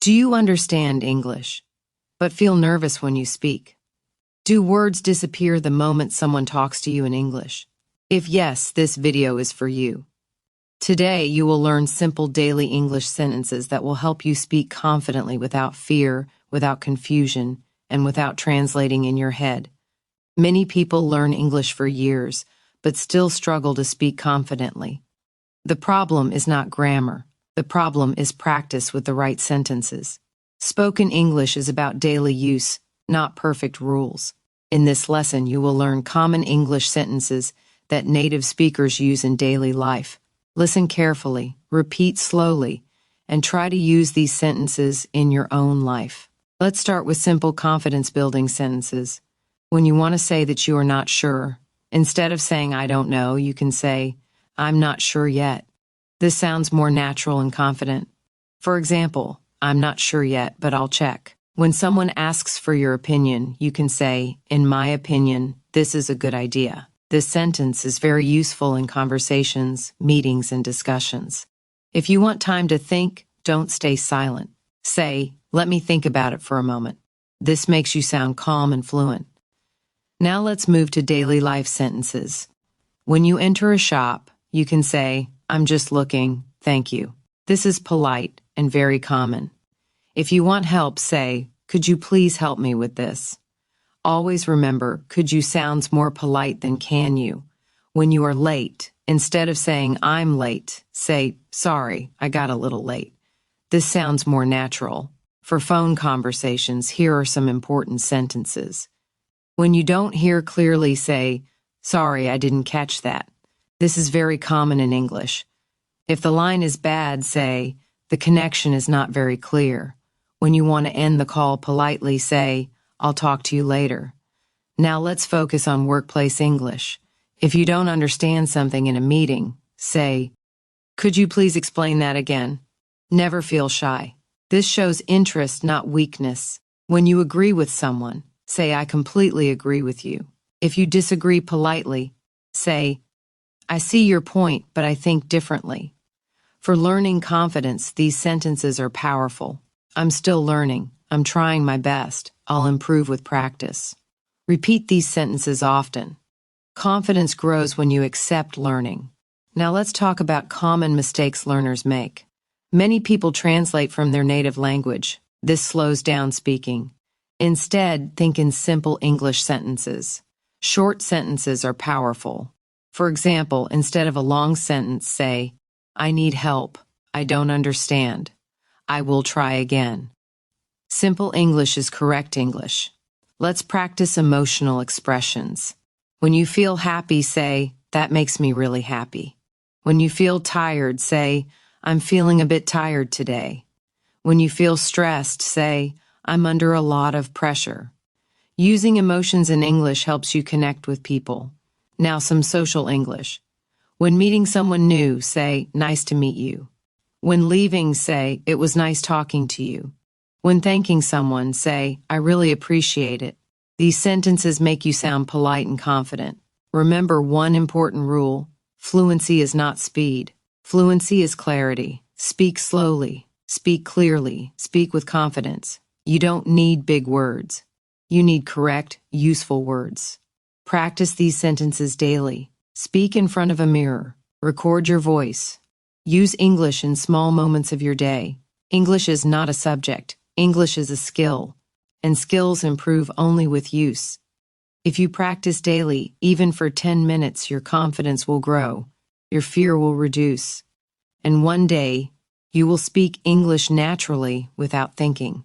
Do you understand English, but feel nervous when you speak? Do words disappear the moment someone talks to you in English? If yes, this video is for you. Today, you will learn simple daily English sentences that will help you speak confidently without fear, without confusion, and without translating in your head. Many people learn English for years, but still struggle to speak confidently. The problem is not grammar. The problem is practice with the right sentences. Spoken English is about daily use, not perfect rules. In this lesson, you will learn common English sentences that native speakers use in daily life. Listen carefully, repeat slowly, and try to use these sentences in your own life. Let's start with simple confidence-building sentences. When you want to say that you are not sure, instead of saying I don't know, you can say, I'm not sure yet. This sounds more natural and confident. For example, I'm not sure yet, but I'll check. When someone asks for your opinion, you can say, in my opinion, this is a good idea. This sentence is very useful in conversations, meetings, and discussions. If you want time to think, don't stay silent. Say, let me think about it for a moment. This makes you sound calm and fluent. Now let's move to daily life sentences. When you enter a shop, you can say, I'm just looking, thank you. This is polite and very common. If you want help, say, could you please help me with this? Always remember, could you sounds more polite than can you. When you are late, instead of saying I'm late, say, sorry, I got a little late. This sounds more natural. For phone conversations, here are some important sentences. When you don't hear clearly, say, sorry, I didn't catch that. This is very common in English. If the line is bad, say, the connection is not very clear. When you want to end the call politely, say, I'll talk to you later. Now let's focus on workplace English. If you don't understand something in a meeting, say, could you please explain that again? Never feel shy. This shows interest, not weakness. When you agree with someone, say, I completely agree with you. If you disagree politely, say, I see your point, but I think differently. For learning confidence, these sentences are powerful. I'm still learning. I'm trying my best. I'll improve with practice. Repeat these sentences often. Confidence grows when you accept learning. Now let's talk about common mistakes learners make. Many people translate from their native language. This slows down speaking. Instead, think in simple English sentences. Short sentences are powerful. For example, instead of a long sentence, say, I need help. I don't understand. I will try again. Simple English is correct English. Let's practice emotional expressions. When you feel happy, say, that makes me really happy. When you feel tired, say, I'm feeling a bit tired today. When you feel stressed, say, I'm under a lot of pressure. Using emotions in English helps you connect with people. Now some social English. When meeting someone new, say, nice to meet you. When leaving, say, it was nice talking to you. When thanking someone, say, I really appreciate it. These sentences make you sound polite and confident. Remember one important rule: fluency is not speed. Fluency is clarity. Speak slowly. Speak clearly. Speak with confidence. You don't need big words. You need correct, useful words. Practice these sentences daily. Speak in front of a mirror. Record your voice. Use English in small moments of your day. English is not a subject. English is a skill, and skills improve only with use. If you practice daily, even for 10 minutes, your confidence will grow, your fear will reduce, and one day you will speak English naturally without thinking.